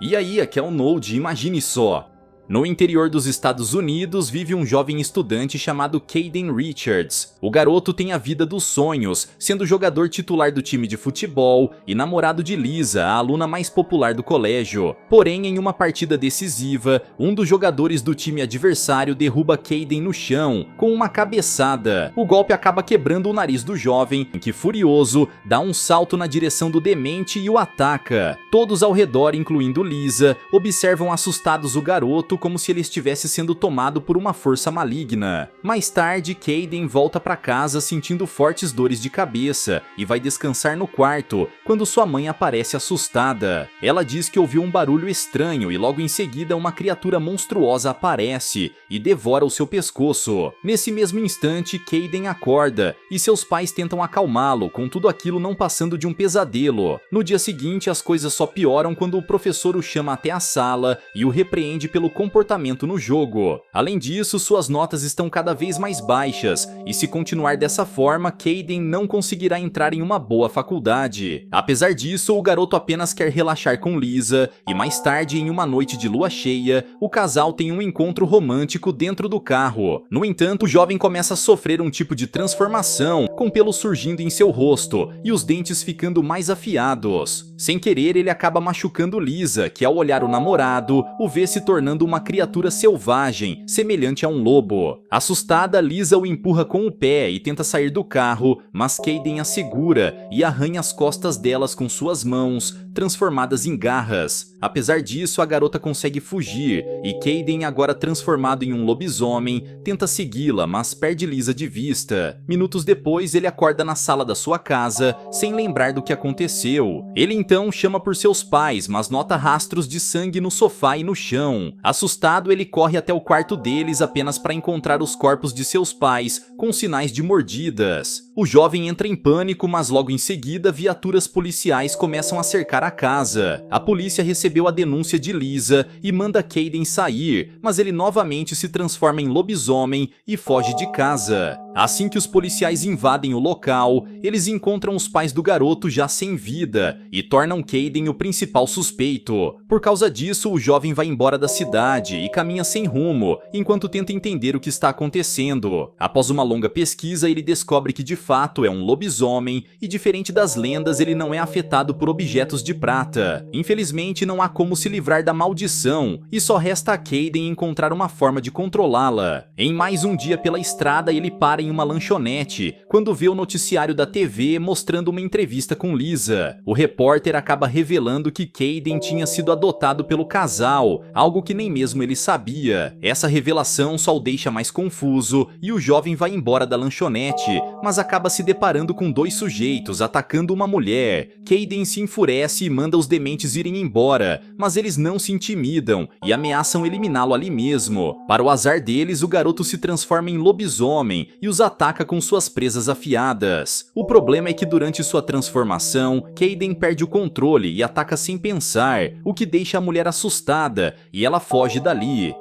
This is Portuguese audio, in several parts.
E aí, aqui é o Node, imagine só. No interior dos Estados Unidos vive um jovem estudante chamado Caden Richards. O garoto tem a vida dos sonhos, sendo jogador titular do time de futebol e namorado de Lisa, a aluna mais popular do colégio. Porém, em uma partida decisiva, um dos jogadores do time adversário derruba Caden no chão, com uma cabeçada. O golpe acaba quebrando o nariz do jovem, que, furioso, dá um salto na direção do demente e o ataca. Todos ao redor, incluindo Lisa, observam assustados o garoto como se ele estivesse sendo tomado por uma força maligna. Mais tarde, Caden volta para casa sentindo fortes dores de cabeça e vai descansar no quarto, quando sua mãe aparece assustada. Ela diz que ouviu um barulho estranho e logo em seguida uma criatura monstruosa aparece e devora o seu pescoço. Nesse mesmo instante, Caden acorda e seus pais tentam acalmá-lo, com tudo aquilo não passando de um pesadelo. No dia seguinte, as coisas só pioram quando o professor o chama até a sala e o repreende pelo comportamento no jogo. Além disso, suas notas estão cada vez mais baixas, e se continuar dessa forma, Caden não conseguirá entrar em uma boa faculdade. Apesar disso, o garoto apenas quer relaxar com Lisa, e mais tarde, em uma noite de lua cheia, o casal tem um encontro romântico dentro do carro. No entanto, o jovem começa a sofrer um tipo de transformação, com pelos surgindo em seu rosto, e os dentes ficando mais afiados. Sem querer, ele acaba machucando Lisa, que ao olhar o namorado, o vê se tornando uma criatura selvagem, semelhante a um lobo. Assustada, Lisa o empurra com o pé e tenta sair do carro, mas Caden a segura e arranha as costas delas com suas mãos, transformadas em garras. Apesar disso, a garota consegue fugir, e Caden, agora transformado em um lobisomem, tenta segui-la, mas perde Lisa de vista. Minutos depois, ele acorda na sala da sua casa, sem lembrar do que aconteceu. Ele então chama por seus pais, mas nota rastros de sangue no sofá e no chão. Assustado, ele corre até o quarto deles apenas para encontrar os corpos de seus pais, com sinais de mordidas. O jovem entra em pânico, mas logo em seguida, viaturas policiais começam a cercar a casa. A polícia recebeu a denúncia de Lisa e manda Caden sair, mas ele novamente se transforma em lobisomem e foge de casa. Assim que os policiais invadem o local, eles encontram os pais do garoto já sem vida e tornam Caden o principal suspeito. Por causa disso, o jovem vai embora da cidade e caminha sem rumo, enquanto tenta entender o que está acontecendo. Após uma longa pesquisa, ele descobre que de fato é um lobisomem e, diferente das lendas, ele não é afetado por objetos de prata. Infelizmente, não há como se livrar da maldição e só resta a Caden encontrar uma forma de controlá-la. Em mais um dia pela estrada, ele para em uma lanchonete quando vê o noticiário da TV mostrando uma entrevista com Lisa. O repórter acaba revelando que Caden tinha sido adotado pelo casal, algo que nem mesmo ele sabia. Essa revelação só o deixa mais confuso e o jovem vai embora da lanchonete, mas acaba se deparando com dois sujeitos atacando uma mulher. Caden se enfurece e manda os dementes irem embora, mas eles não se intimidam e ameaçam eliminá-lo ali mesmo. Para o azar deles, o garoto se transforma em lobisomem e os ataca com suas presas afiadas. O problema é que durante sua transformação, Caden perde o controle e ataca sem pensar, o que deixa a mulher assustada e ela foge dali.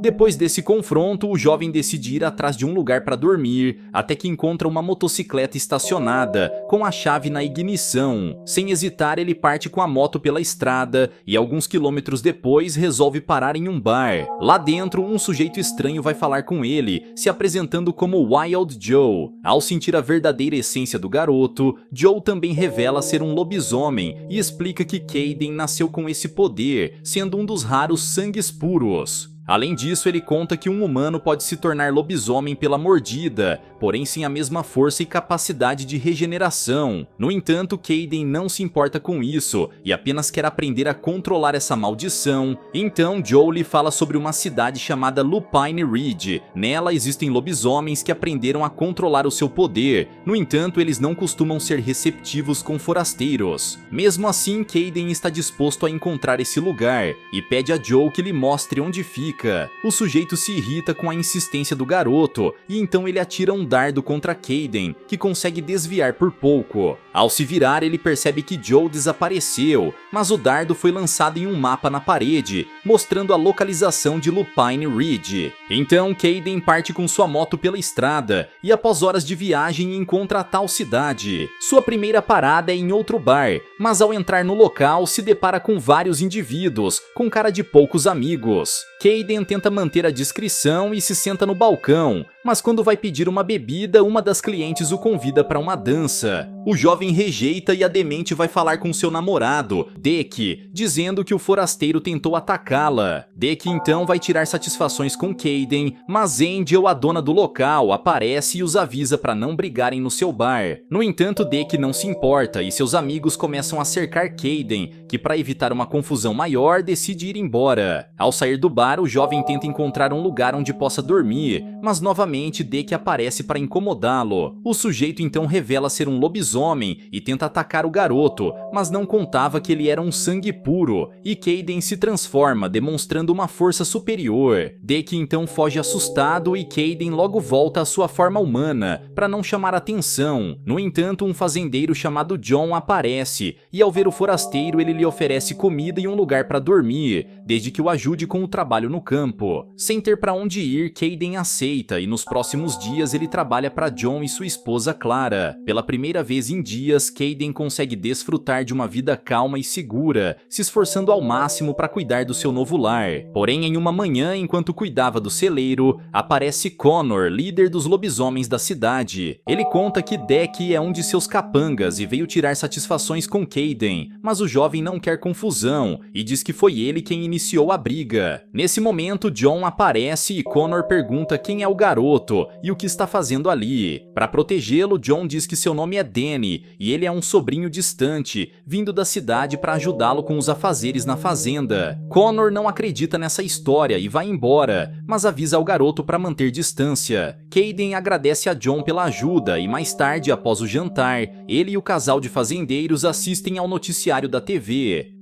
Depois desse confronto, o jovem decide ir atrás de um lugar para dormir, até que encontra uma motocicleta estacionada, com a chave na ignição. Sem hesitar, ele parte com a moto pela estrada e alguns quilômetros depois resolve parar em um bar. Lá dentro, um sujeito estranho vai falar com ele, se apresentando como Wild Joe. Ao sentir a verdadeira essência do garoto, Joe também revela ser um lobisomem e explica que Caden nasceu com esse poder, sendo um dos raros sangues puros. Além disso, ele conta que um humano pode se tornar lobisomem pela mordida, porém sem a mesma força e capacidade de regeneração. No entanto, Caden não se importa com isso e apenas quer aprender a controlar essa maldição. Então, Joe lhe fala sobre uma cidade chamada Lupine Ridge. Nela existem lobisomens que aprenderam a controlar o seu poder. No entanto, eles não costumam ser receptivos com forasteiros. Mesmo assim, Caden está disposto a encontrar esse lugar e pede a Joe que lhe mostre onde fica. fica. O sujeito se irrita com a insistência do garoto e então ele atira um dardo contra Kayden, que consegue desviar por pouco. Ao se virar, ele percebe que Joe desapareceu, mas o dardo foi lançado em um mapa na parede, mostrando a localização de Lupine Ridge. Então Kayden parte com sua moto pela estrada e após horas de viagem encontra a tal cidade. Sua primeira parada é em outro bar, mas ao entrar no local se depara com vários indivíduos com cara de poucos amigos. Kayden tenta manter a discrição e se senta no balcão, mas quando vai pedir uma bebida, uma das clientes o convida para uma dança. O jovem rejeita e a demente vai falar com seu namorado, Deke, dizendo que o forasteiro tentou atacá-la. Deke então vai tirar satisfações com Kayden, mas Angel, a dona do local, aparece e os avisa para não brigarem no seu bar. No entanto, Deke não se importa e seus amigos começam a cercar Kayden, que para evitar uma confusão maior decide ir embora. Ao sair do bar, o jovem tenta encontrar um lugar onde possa dormir, mas novamente Deke aparece para incomodá-lo. O sujeito então revela ser um lobisomem e tenta atacar o garoto, mas não contava que ele era um sangue puro, e Kayden se transforma, demonstrando uma força superior. Deke então foge assustado e Kayden logo volta à sua forma humana, para não chamar atenção. No entanto, um fazendeiro chamado John aparece, e ao ver o forasteiro ele lhe oferece comida e um lugar para dormir, desde que o ajude com o trabalho no campo. Sem ter para onde ir, Kayden aceita e nos próximos dias ele trabalha para John e sua esposa Clara. Pela primeira vez em dias, Kayden consegue desfrutar de uma vida calma e segura, se esforçando ao máximo para cuidar do seu novo lar. Porém, em uma manhã, enquanto cuidava do celeiro, aparece Connor, líder dos lobisomens da cidade. Ele conta que Deke é um de seus capangas e veio tirar satisfações com Kayden, mas o jovem não quer confusão e diz que foi ele quem iniciou a briga. Nesse momento, John aparece e Connor pergunta quem é o garoto e o que está fazendo ali. Para protegê-lo, John diz que seu nome é Danny e ele é um sobrinho distante, vindo da cidade para ajudá-lo com os afazeres na fazenda. Connor não acredita nessa história e vai embora, mas avisa ao garoto para manter distância. Kayden agradece a John pela ajuda e mais tarde, após o jantar, ele e o casal de fazendeiros assistem ao noticiário da TV.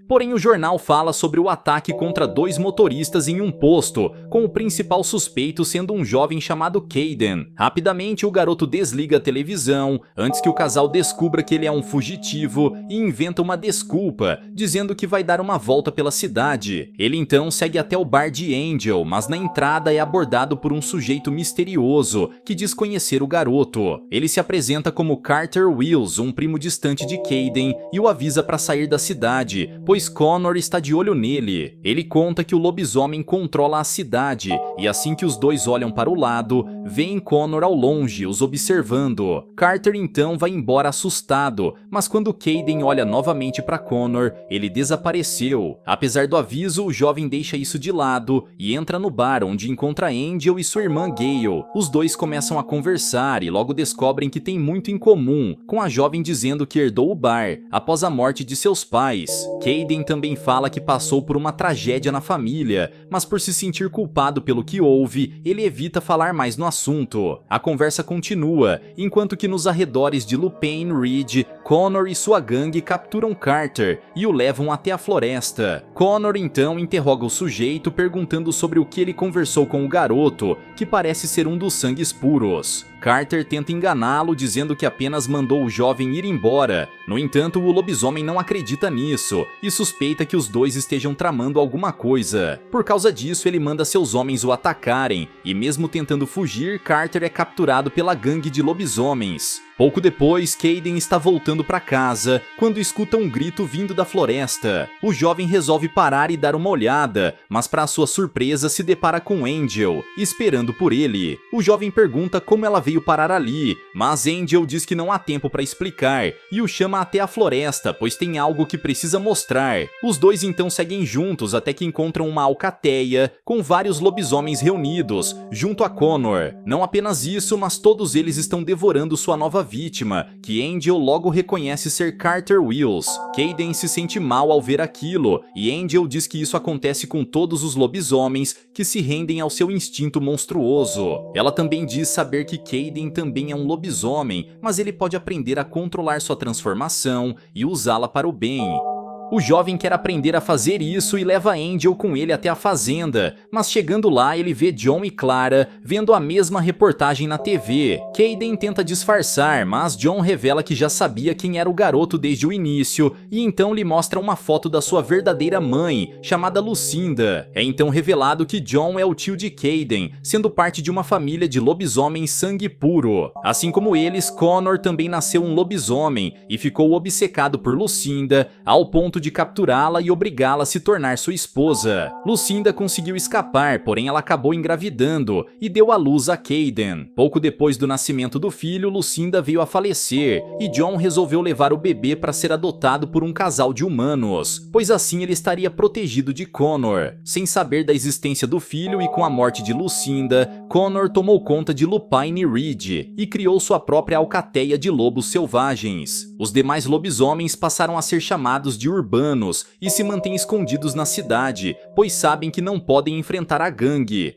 Porém, o jornal fala sobre o ataque contra 2 motoristas em um posto, com o principal suspeito sendo um jovem chamado Kayden. Rapidamente, o garoto desliga a televisão, antes que o casal descubra que ele é um fugitivo e inventa uma desculpa, dizendo que vai dar uma volta pela cidade. Ele então segue até o bar de Angel, mas na entrada é abordado por um sujeito misterioso, que diz conhecer o garoto. Ele se apresenta como Carter Wills, um primo distante de Kayden, e o avisa para sair da cidade, pois Connor está de olho nele. Ele conta que o lobisomem controla a cidade, e assim que os dois olham para o lado, veem Connor ao longe, os observando. Carter então vai embora assustado, mas quando Kayden olha novamente para Connor, ele desapareceu. Apesar do aviso, o jovem deixa isso de lado e entra no bar, onde encontra Angel e sua irmã Gale. Os dois começam a conversar e logo descobrem que tem muito em comum, com a jovem dizendo que herdou o bar após a morte de seus pais. Kayden também fala que passou por uma tragédia na família, mas por se sentir culpado pelo que houve, ele evita falar mais no assunto. A conversa continua, enquanto que nos arredores de Lupine Ridge, Connor e sua gangue capturam Carter e o levam até a floresta. Connor então interroga o sujeito perguntando sobre o que ele conversou com o garoto, que parece ser um dos sangues puros. Carter tenta enganá-lo dizendo que apenas mandou o jovem ir embora. No entanto, o lobisomem não acredita nisso e suspeita que os dois estejam tramando alguma coisa. Por causa disso, ele manda seus homens o atacarem e mesmo tentando fugir, Carter é capturado pela gangue de lobisomens. Pouco depois, Kayden está voltando para casa quando escuta um grito vindo da floresta. O jovem resolve parar e dar uma olhada, mas para sua surpresa se depara com Angel, esperando por ele. O jovem pergunta como ela veio parar ali, mas Angel diz que não há tempo para explicar e o chama até a floresta, pois tem algo que precisa mostrar. Os dois então seguem juntos até que encontram uma alcateia com vários lobisomens reunidos, junto a Connor. Não apenas isso, mas todos eles estão devorando sua nova vítima, que Angel logo reconhece ser Carter Wills. Kayden se sente mal ao ver aquilo, e Angel diz que isso acontece com todos os lobisomens que se rendem ao seu instinto monstruoso. Ela também diz saber que Kayden também é um lobisomem, mas ele pode aprender a controlar sua transformação e usá-la para o bem. O jovem quer aprender a fazer isso e leva Angel com ele até a fazenda, mas chegando lá ele vê John e Clara vendo a mesma reportagem na TV. Caden tenta disfarçar, mas John revela que já sabia quem era o garoto desde o início e então lhe mostra uma foto da sua verdadeira mãe, chamada Lucinda. É então revelado que John é o tio de Caden, sendo parte de uma família de lobisomens sangue puro. Assim como eles, Connor também nasceu um lobisomem e ficou obcecado por Lucinda ao ponto de capturá-la e obrigá-la a se tornar sua esposa. Lucinda conseguiu escapar, porém ela acabou engravidando e deu à luz a Caden. Pouco depois do nascimento do filho, Lucinda veio a falecer e John resolveu levar o bebê para ser adotado por um casal de humanos, pois assim ele estaria protegido de Connor. Sem saber da existência do filho e com a morte de Lucinda, Connor tomou conta de Lupine Ridge e criou sua própria alcateia de lobos selvagens. Os demais lobisomens passaram a ser chamados de urbanos e se mantêm escondidos na cidade, pois sabem que não podem enfrentar a gangue.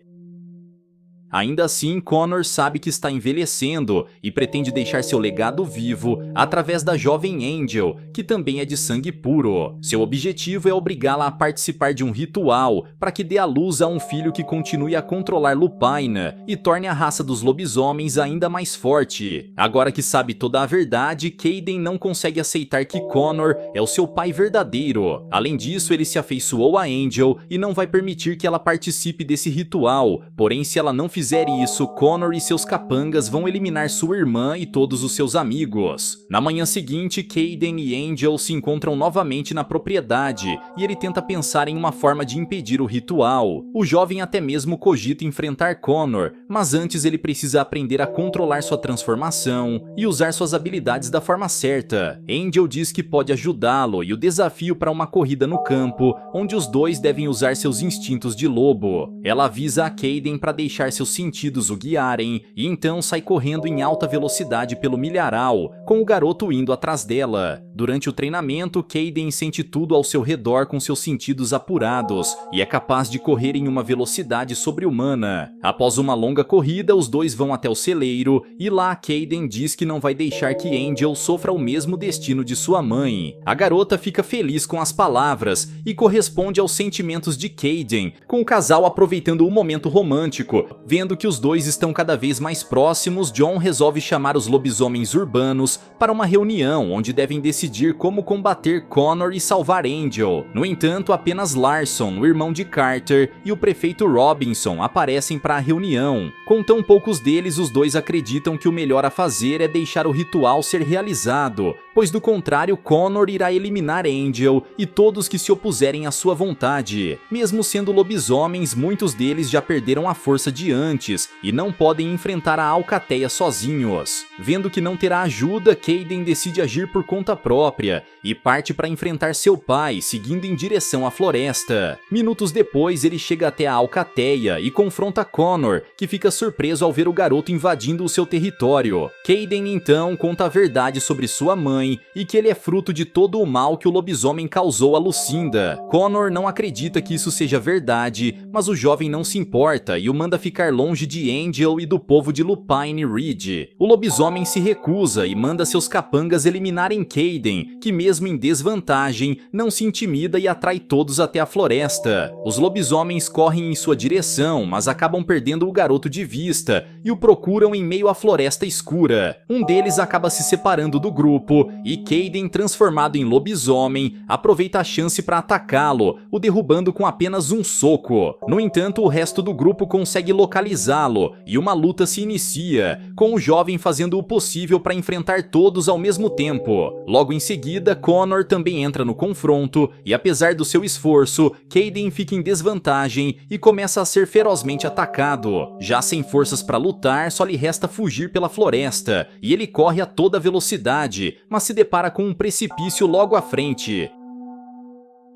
Ainda assim, Connor sabe que está envelhecendo e pretende deixar seu legado vivo através da jovem Angel, que também é de sangue puro. Seu objetivo é obrigá-la a participar de um ritual para que dê à luz a um filho que continue a controlar Lupina e torne a raça dos lobisomens ainda mais forte. Agora que sabe toda a verdade, Caden não consegue aceitar que Connor é o seu pai verdadeiro. Além disso, ele se afeiçoou a Angel e não vai permitir que ela participe desse ritual, porém se ela não fizer isso, Connor e seus capangas vão eliminar sua irmã e todos os seus amigos. Na manhã seguinte, Caden e Angel se encontram novamente na propriedade e ele tenta pensar em uma forma de impedir o ritual. O jovem até mesmo cogita enfrentar Connor, mas antes ele precisa aprender a controlar sua transformação e usar suas habilidades da forma certa. Angel diz que pode ajudá-lo e o desafio para uma corrida no campo, onde os dois devem usar seus instintos de lobo. Ela avisa a Caden para deixar seus sentidos o guiarem e então sai correndo em alta velocidade pelo milharal, com o garoto indo atrás dela. Durante o treinamento, Caden sente tudo ao seu redor com seus sentidos apurados e é capaz de correr em uma velocidade sobre-humana. Após uma longa corrida, os dois vão até o celeiro e lá Caden diz que não vai deixar que Angel sofra o mesmo destino de sua mãe. A garota fica feliz com as palavras e corresponde aos sentimentos de Caden, com o casal aproveitando o momento romântico. Vendo que os dois estão cada vez mais próximos, John resolve chamar os lobisomens urbanos para uma reunião onde devem decidir como combater Connor e salvar Angel. No entanto, apenas Larson, o irmão de Carter, e o prefeito Robinson aparecem para a reunião. Com tão poucos deles, os dois acreditam que o melhor a fazer é deixar o ritual ser realizado, pois do contrário Connor irá eliminar Angel e todos que se opuserem à sua vontade. Mesmo sendo lobisomens, muitos deles já perderam a força de antes e não podem enfrentar a alcateia sozinhos. Vendo que não terá ajuda, Caden decide agir por conta própria e parte para enfrentar seu pai, seguindo em direção à floresta. Minutos depois, ele chega até a alcateia e confronta Connor, que fica surpreso ao ver o garoto invadindo o seu território. Caden então conta a verdade sobre sua mãe e que ele é fruto de todo o mal que o lobisomem causou a Lucinda. Connor não acredita que isso seja verdade, mas o jovem não se importa e o manda ficar longe de Angel e do povo de Lupine Ridge. O lobisomem se recusa e manda seus capangas eliminarem Caden, que mesmo em desvantagem, não se intimida e atrai todos até a floresta. Os lobisomens correm em sua direção, mas acabam perdendo o garoto de vista e o procuram em meio à floresta escura. Um deles acaba se separando do grupo e Caden, transformado em lobisomem, aproveita a chance para atacá-lo, o derrubando com apenas um soco. No entanto, o resto do grupo consegue localizá-lo e uma luta se inicia, com o jovem fazendo o possível para enfrentar todos ao mesmo tempo. Logo em seguida, Connor também entra no confronto e apesar do seu esforço, Caden fica em desvantagem e começa a ser ferozmente atacado. Já sem forças para lutar, só lhe resta fugir pela floresta e ele corre a toda velocidade, mas se depara com um precipício logo à frente.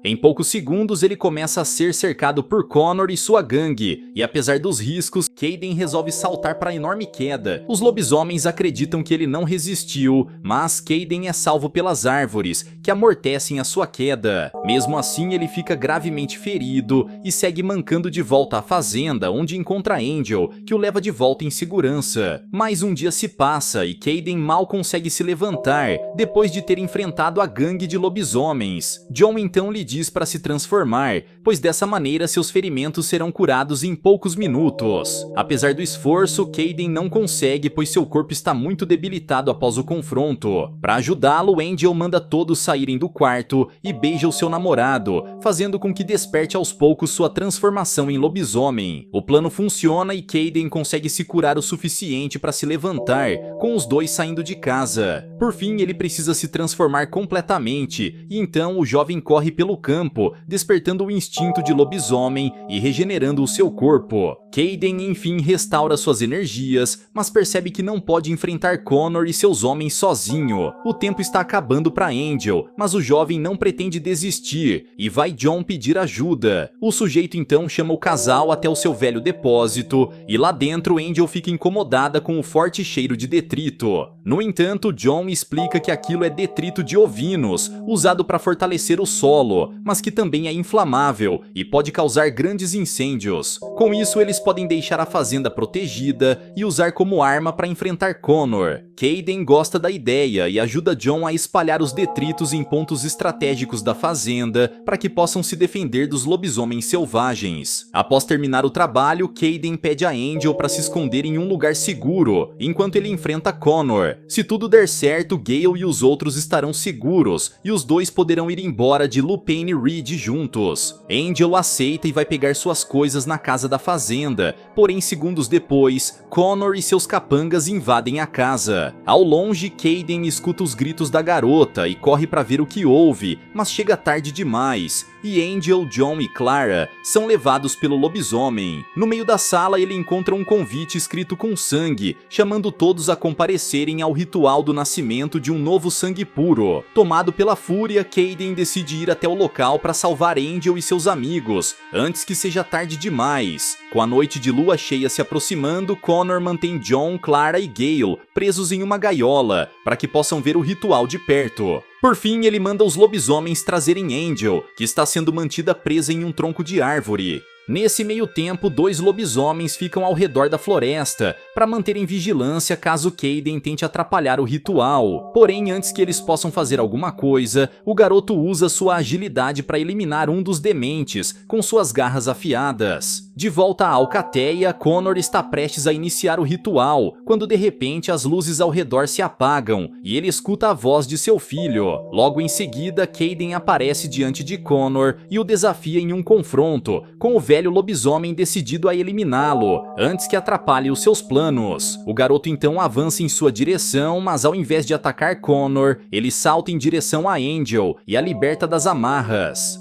Em poucos segundos ele começa a ser cercado por Connor e sua gangue, e apesar dos riscos, Kayden resolve saltar para a enorme queda. Os lobisomens acreditam que ele não resistiu, mas Kayden é salvo pelas árvores, que amortecem a sua queda. Mesmo assim, ele fica gravemente ferido e segue mancando de volta à fazenda, onde encontra Angel, que o leva de volta em segurança. Mais um dia se passa e Kayden mal consegue se levantar, depois de ter enfrentado a gangue de lobisomens. Jon então lhe diz para se transformar, pois dessa maneira seus ferimentos serão curados em poucos minutos. Apesar do esforço, Kayden não consegue, pois seu corpo está muito debilitado após o confronto. Para ajudá-lo, Angel manda todos saírem do quarto e beija o seu namorado, fazendo com que desperte aos poucos sua transformação em lobisomem. O plano funciona e Kayden consegue se curar o suficiente para se levantar, com os dois saindo de casa. Por fim, ele precisa se transformar completamente, e então o jovem corre pelo campo, despertando o instinto de lobisomem e regenerando o seu corpo. Kayden enfim restaura suas energias, mas percebe que não pode enfrentar Connor e seus homens sozinho. O tempo está acabando para Angel, mas o jovem não pretende desistir e vai Jon pedir ajuda. O sujeito então chama o casal até o seu velho depósito e lá dentro Angel fica incomodada com o forte cheiro de detrito. No entanto, Jon explica que aquilo é detrito de ovinos, usado para fortalecer o solo, mas que também é inflamável e pode causar grandes incêndios. Com isso, eles podem deixar a fazenda protegida e usar como arma para enfrentar Connor. Kayden gosta da ideia e ajuda Jon a espalhar os detritos em pontos estratégicos da fazenda para que possam se defender dos lobisomens selvagens. Após terminar o trabalho, Kayden pede a Angel para se esconder em um lugar seguro, enquanto ele enfrenta Connor. Se tudo der certo, Gale e os outros estarão seguros e os dois poderão ir embora de Lupane Ridge juntos. Angel aceita e vai pegar suas coisas na casa da fazenda, porém segundos depois, Connor e seus capangas invadem a casa. Ao longe, Kayden escuta os gritos da garota e corre para ver o que houve, mas chega tarde demais, e Angel, Jon e Clara são levados pelo lobisomem. No meio da sala, ele encontra um convite escrito com sangue, chamando todos a comparecerem ao ritual do nascimento de um novo sangue puro. Tomado pela fúria, Kayden decide ir até o local para salvar Angel e seus amigos, antes que seja tarde demais. Com a noite de lua cheia se aproximando, Connor mantém Jon, Clara e Gale presos em uma gaiola, para que possam ver o ritual de perto. Por fim, ele manda os lobisomens trazerem Angel, que está sendo mantida presa em um tronco de árvore. Nesse meio tempo, dois lobisomens ficam ao redor da floresta para manterem vigilância caso Kayden tente atrapalhar o ritual. Porém, antes que eles possam fazer alguma coisa, o garoto usa sua agilidade para eliminar um dos dementes com suas garras afiadas. De volta à Alcateia, Connor está prestes a iniciar o ritual, quando de repente as luzes ao redor se apagam e ele escuta a voz de seu filho. Logo em seguida, Kayden aparece diante de Connor e o desafia em um confronto, com o velho lobisomem decidido a eliminá-lo, antes que atrapalhe os seus planos. O garoto então avança em sua direção, mas ao invés de atacar Connor, ele salta em direção a Angel e a liberta das amarras.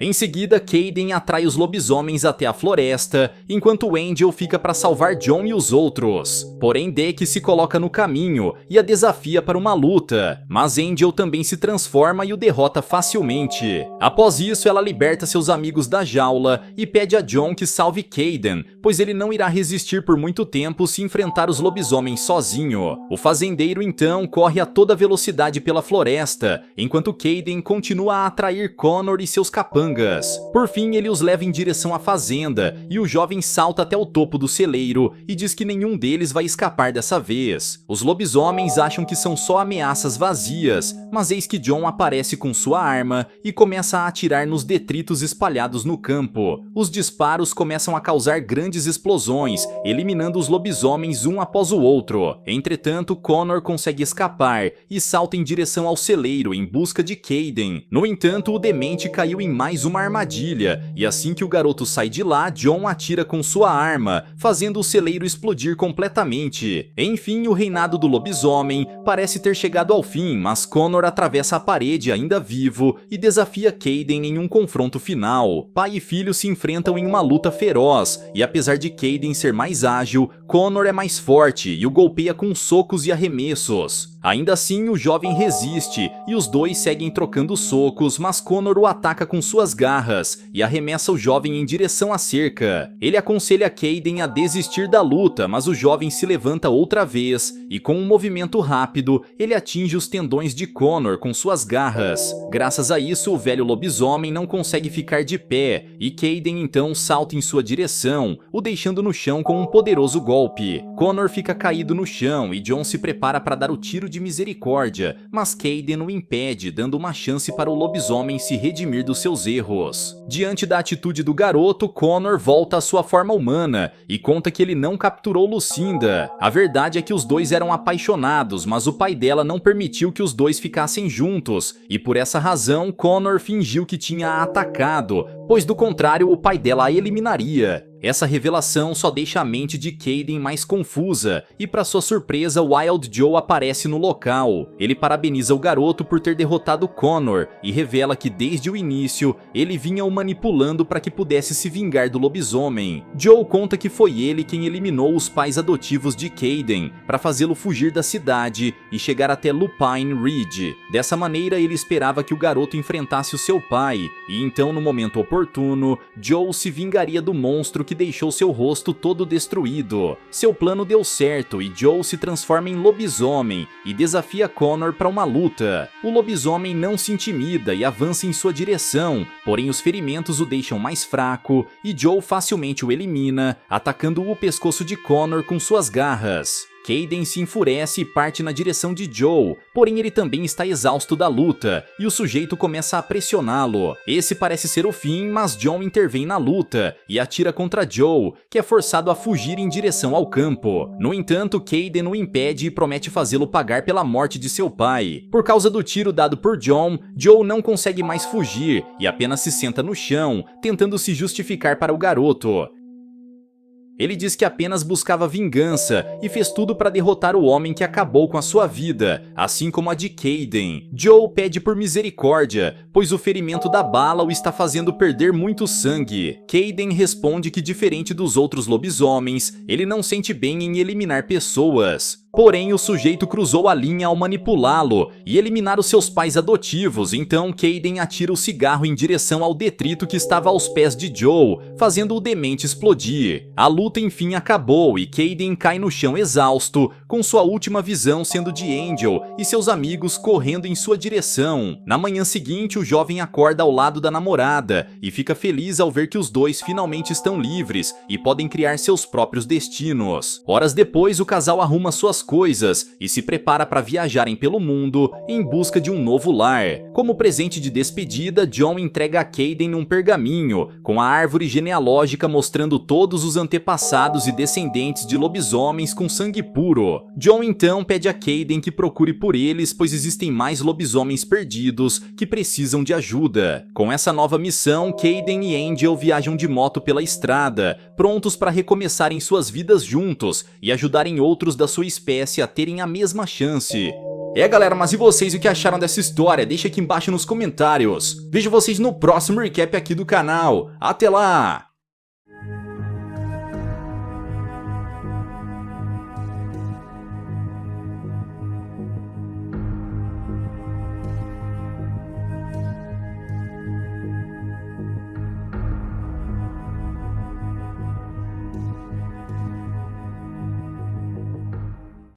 Em seguida, Kayden atrai os lobisomens até a floresta, enquanto Angel fica para salvar Jon e os outros. Porém, Deke se coloca no caminho e a desafia para uma luta, mas Angel também se transforma e o derrota facilmente. Após isso, ela liberta seus amigos da jaula e pede a Jon que salve Kayden, pois ele não irá resistir por muito tempo se enfrentar os lobisomens sozinho. O fazendeiro então corre a toda velocidade pela floresta, enquanto Kayden continua a atrair Connor e seus capangas. Por fim, ele os leva em direção à fazenda e o jovem salta até o topo do celeiro e diz que nenhum deles vai escapar dessa vez. Os lobisomens acham que são só ameaças vazias, mas eis que Jon aparece com sua arma e começa a atirar nos detritos espalhados no campo. Os disparos começam a causar grandes explosões, eliminando os lobisomens um após o outro. Entretanto, Connor consegue escapar e salta em direção ao celeiro em busca de Kayden. No entanto, o demente caiu em mais mais uma armadilha, e assim que o garoto sai de lá, Jon atira com sua arma, fazendo o celeiro explodir completamente. Enfim, o reinado do lobisomem parece ter chegado ao fim, mas Connor atravessa a parede ainda vivo e desafia Kaeden em um confronto final. Pai e filho se enfrentam em uma luta feroz, e apesar de Kaeden ser mais ágil, Connor é mais forte e o golpeia com socos e arremessos. Ainda assim, o jovem resiste e os dois seguem trocando socos, mas Connor o ataca com suas garras e arremessa o jovem em direção à cerca. Ele aconselha Kaeden a desistir da luta, mas o jovem se levanta outra vez e com um movimento rápido, ele atinge os tendões de Connor com suas garras. Graças a isso, o velho lobisomem não consegue ficar de pé e Kaeden então salta em sua direção, o deixando no chão com um poderoso golpe. Connor fica caído no chão e Jon se prepara para dar o tiro de misericórdia, mas Kaeden o impede, dando uma chance para o lobisomem se redimir dos seus erros. Diante da atitude do garoto, Connor volta à sua forma humana e conta que ele não capturou Lucinda. A verdade é que os dois eram apaixonados, mas o pai dela não permitiu que os dois ficassem juntos, e por essa razão Connor fingiu que tinha a atacado, pois do contrário o pai dela a eliminaria. Essa revelação só deixa a mente de Kaeden mais confusa, e para sua surpresa, Wild Joe aparece no local. Ele parabeniza o garoto por ter derrotado Connor e revela que desde o início ele vinha o manipulando para que pudesse se vingar do lobisomem. Joe conta que foi ele quem eliminou os pais adotivos de Kaeden para fazê-lo fugir da cidade e chegar até Lupine Ridge. Dessa maneira, ele esperava que o garoto enfrentasse o seu pai, e então no momento oportuno, Joe se vingaria do monstro que deixou seu rosto todo destruído. Seu plano deu certo e Joe se transforma em lobisomem e desafia Connor para uma luta. O lobisomem não se intimida e avança em sua direção, porém os ferimentos o deixam mais fraco e Joe facilmente o elimina, atacando o pescoço de Connor com suas garras. Kaeden se enfurece e parte na direção de Joe, porém ele também está exausto da luta, e o sujeito começa a pressioná-lo. Esse parece ser o fim, mas Jon intervém na luta e atira contra Joe, que é forçado a fugir em direção ao campo. No entanto, Kaeden o impede e promete fazê-lo pagar pela morte de seu pai. Por causa do tiro dado por Jon, Joe não consegue mais fugir e apenas se senta no chão, tentando se justificar para o garoto. Ele diz que apenas buscava vingança e fez tudo para derrotar o homem que acabou com a sua vida, assim como a de Kaeden. Joe pede por misericórdia, pois o ferimento da bala o está fazendo perder muito sangue. Kaeden responde que, diferente dos outros lobisomens, ele não sente bem em eliminar pessoas. Porém, o sujeito cruzou a linha ao manipulá-lo e eliminar os seus pais adotivos, então Kaeden atira o cigarro em direção ao detrito que estava aos pés de Joe, fazendo o demente explodir. A luta enfim acabou e Kaeden cai no chão exausto, com sua última visão sendo de Angel e seus amigos correndo em sua direção. Na manhã seguinte, o jovem acorda ao lado da namorada e fica feliz ao ver que os dois finalmente estão livres e podem criar seus próprios destinos. Horas depois, o casal arruma suas coisas e se prepara para viajarem pelo mundo em busca de um novo lar. Como presente de despedida, Jon entrega a Kaeden um pergaminho com a árvore genealógica mostrando todos os antepassados e descendentes de lobisomens com sangue puro. Jon então pede a Kaeden que procure por eles, pois existem mais lobisomens perdidos que precisam de ajuda. Com essa nova missão, Kaeden e Angel viajam de moto pela estrada, prontos para recomeçarem suas vidas juntos e ajudarem outros da sua espécie a terem a mesma chance. Galera, mas e vocês, o que acharam dessa história? Deixa aqui embaixo nos comentários. Vejo vocês no próximo recap aqui do canal. Até lá!